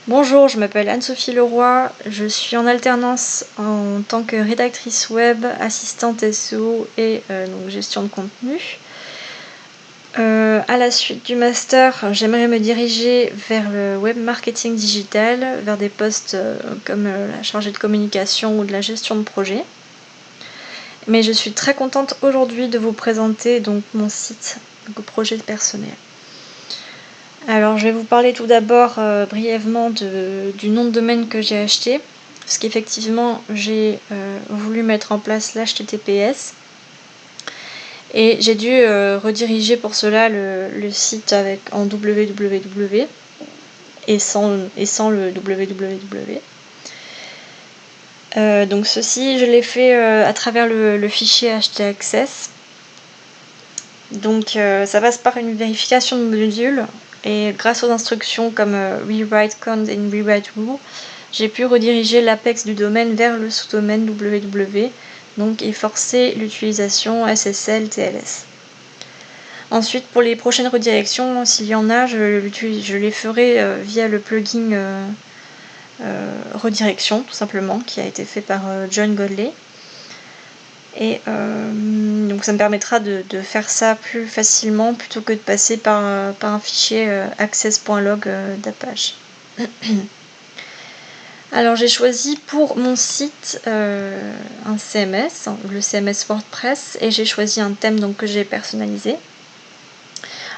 Bonjour, je m'appelle Anne-Sophie Leroy, je suis en alternance en tant que rédactrice web, assistante SEO et donc gestion de contenu. À la suite du master, j'aimerais me diriger vers le web marketing digital, vers des postes comme la chargée de communication ou de la gestion de projet. Mais je suis très contente aujourd'hui de vous présenter donc mon site, donc projet personnel. Alors je vais vous parler tout d'abord brièvement du nom de domaine que j'ai acheté, parce qu'effectivement j'ai voulu mettre en place l'HTTPS et j'ai dû rediriger pour cela le site en www et sans le www. Donc ceci je l'ai fait à travers le fichier htaccess. Donc ça passe par une vérification de modules. Et grâce aux instructions comme rewrite cond et rewrite rule, j'ai pu rediriger l'apex du domaine vers le sous-domaine www, donc et forcer l'utilisation SSL TLS. Ensuite, pour les prochaines redirections, s'il y en a, je les ferai via le plugin redirection, tout simplement, qui a été fait par John Godley. Et donc ça me permettra de faire ça plus facilement plutôt que de passer par un fichier access.log d'Apache. Alors j'ai choisi pour mon site un CMS, le CMS WordPress, et j'ai choisi un thème donc, que j'ai personnalisé.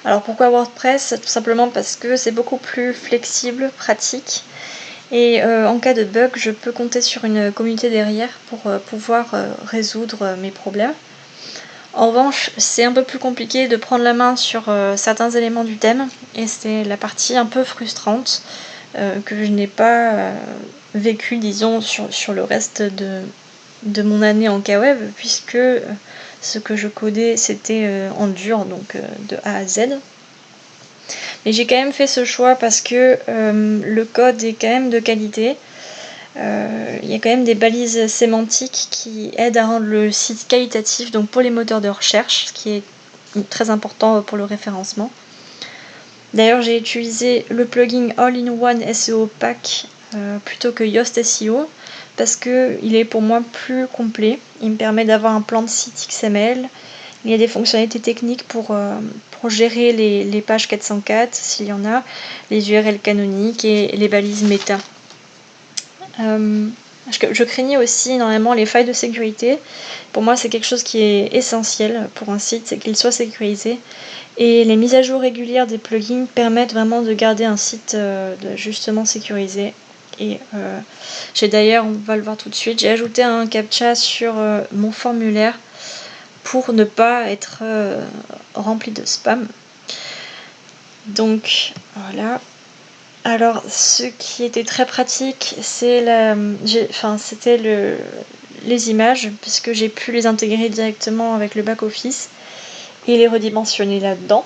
Alors pourquoi WordPress? Tout simplement parce que c'est beaucoup plus flexible, pratique. Et en cas de bug, je peux compter sur une communauté derrière pour pouvoir résoudre mes problèmes. En revanche, c'est un peu plus compliqué de prendre la main sur certains éléments du thème, et c'est la partie un peu frustrante que je n'ai pas vécue, disons, sur le reste de mon année en K-Web, puisque ce que je codais, c'était en dur, donc de A à Z. Mais j'ai quand même fait ce choix parce que le code est quand même de qualité. Il y a quand même des balises sémantiques qui aident à rendre le site qualitatif, donc pour les moteurs de recherche, ce qui est très important pour le référencement. D'ailleurs, j'ai utilisé le plugin All-in-One SEO Pack plutôt que Yoast SEO parce qu'il est pour moi plus complet. Il me permet d'avoir un plan de site XML. Il y a des fonctionnalités techniques pour gérer les pages 404 s'il y en a, les URL canoniques et les balises méta. Je craignais aussi énormément les failles de sécurité. Pour moi, c'est quelque chose qui est essentiel pour un site, c'est qu'il soit sécurisé. Et les mises à jour régulières des plugins permettent vraiment de garder un site justement sécurisé. Et j'ai d'ailleurs, on va le voir tout de suite, j'ai ajouté un captcha sur mon formulaire pour ne pas être rempli de spam. Donc voilà. Alors, ce qui était très pratique, c'était les images, puisque j'ai pu les intégrer directement avec le back-office et les redimensionner là-dedans.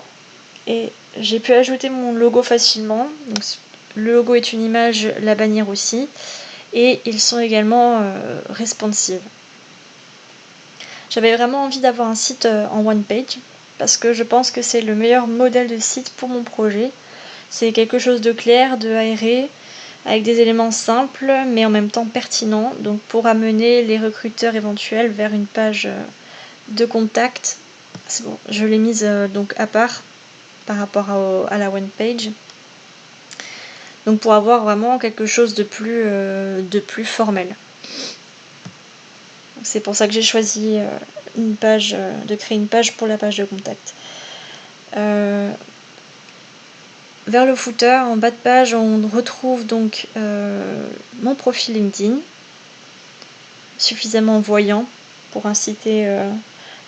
Et j'ai pu ajouter mon logo facilement. Donc, le logo est une image, la bannière aussi. Et ils sont également responsive. J'avais vraiment envie d'avoir un site en one page, parce que je pense que c'est le meilleur modèle de site pour mon projet. C'est quelque chose de clair, de aéré, avec des éléments simples mais en même temps pertinents, donc pour amener les recruteurs éventuels vers une page de contact. C'est bon, je l'ai mise donc à part par rapport à la one page. Donc pour avoir vraiment quelque chose de plus formel. C'est pour ça que j'ai choisi de créer une page pour la page de contact. Vers le footer, en bas de page, on retrouve donc mon profil LinkedIn, suffisamment voyant pour inciter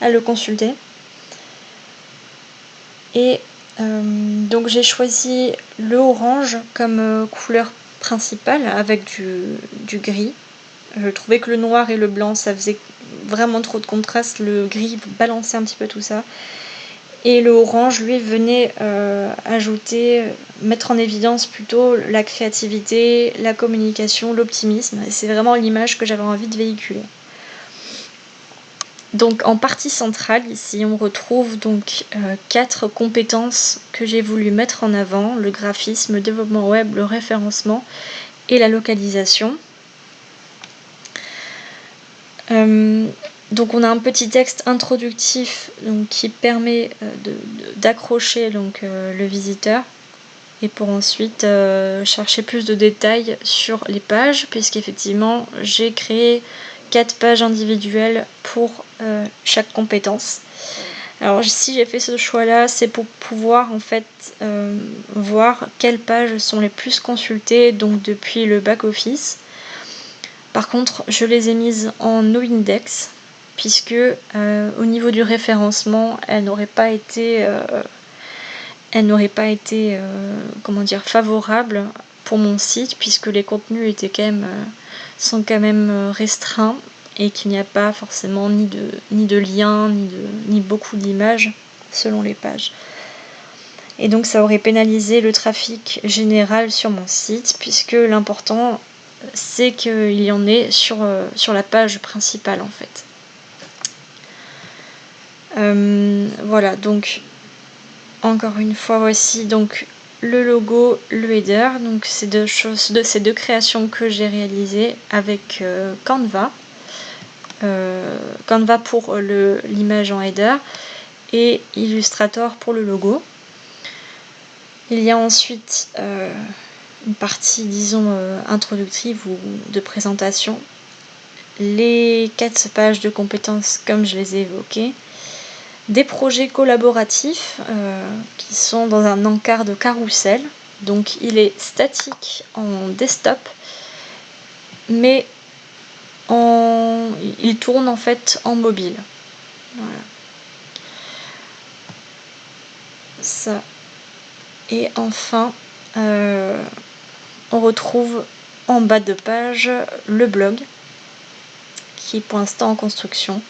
à le consulter. Et donc j'ai choisi le orange comme couleur principale avec du gris. Je trouvais que le noir et le blanc, ça faisait vraiment trop de contraste. Le gris balançait un petit peu tout ça. Et le orange, lui, venait mettre en évidence plutôt la créativité, la communication, l'optimisme. Et c'est vraiment l'image que j'avais envie de véhiculer. Donc en partie centrale, ici, on retrouve donc 4 compétences que j'ai voulu mettre en avant: le graphisme, le développement web, le référencement et la localisation. Donc on a un petit texte introductif donc, qui permet d'accrocher le visiteur, et pour ensuite chercher plus de détails sur les pages, puisqu'effectivement j'ai créé 4 pages individuelles pour chaque compétence. Alors si j'ai fait ce choix là, c'est pour pouvoir en fait voir quelles pages sont les plus consultées, donc depuis le back office. Par contre, je les ai mises en no index, puisque au niveau du référencement, elles n'auraient pas été comment dire, favorables pour mon site, puisque les contenus étaient sont quand même restreints, et qu'il n'y a pas forcément ni de liens, ni beaucoup d'images selon les pages. Et donc ça aurait pénalisé le trafic général sur mon site, puisque l'important c'est qu'il y en ait sur la page principale en fait. Voilà, donc encore une fois, voici donc le logo, le header. Donc ces deux créations que j'ai réalisées avec Canva. Canva pour l'image en header et Illustrator pour le logo. Il y a ensuite une partie, disons, introductive ou de présentation. Les 4 pages de compétences comme je les ai évoquées. Des projets collaboratifs qui sont dans un encart de carrousel. Donc il est statique en desktop, mais il tourne en fait en mobile. Voilà. Ça. Et enfin, on retrouve en bas de page le blog, qui est pour l'instant en construction.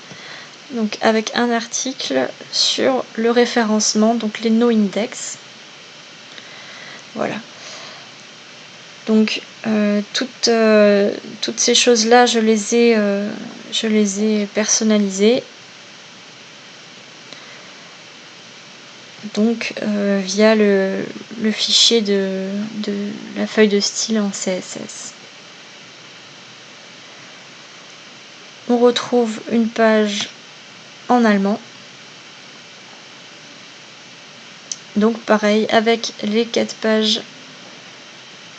Donc avec un article sur le référencement, donc les no-index. Voilà. Donc toutes ces choses-là, je les ai personnalisées. Donc via le fichier de la feuille de style en CSS. On retrouve une page en allemand. Donc pareil, avec les 4 pages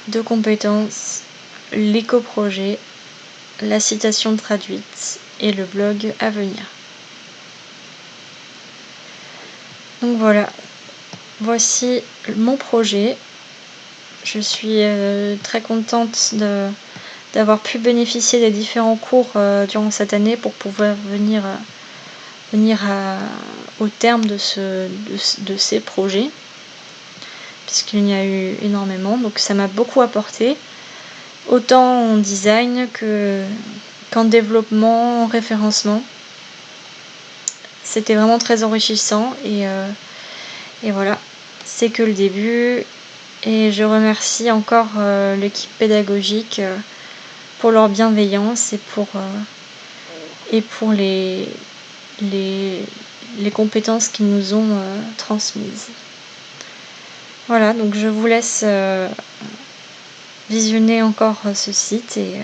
de compétences, l'éco-projet, la citation traduite et le blog à venir. Donc voilà, voici mon projet. Je suis très contente d'avoir pu bénéficier des différents cours durant cette année pour pouvoir venir au terme de ces projets, puisqu'il y a eu énormément. Donc ça m'a beaucoup apporté, autant en design qu'en développement, en référencement. C'était vraiment très enrichissant et voilà, c'est que le début. Et je remercie encore l'équipe pédagogique pour leur bienveillance et pour les compétences qu'ils nous ont transmises. Voilà, donc je vous laisse visionner encore ce site et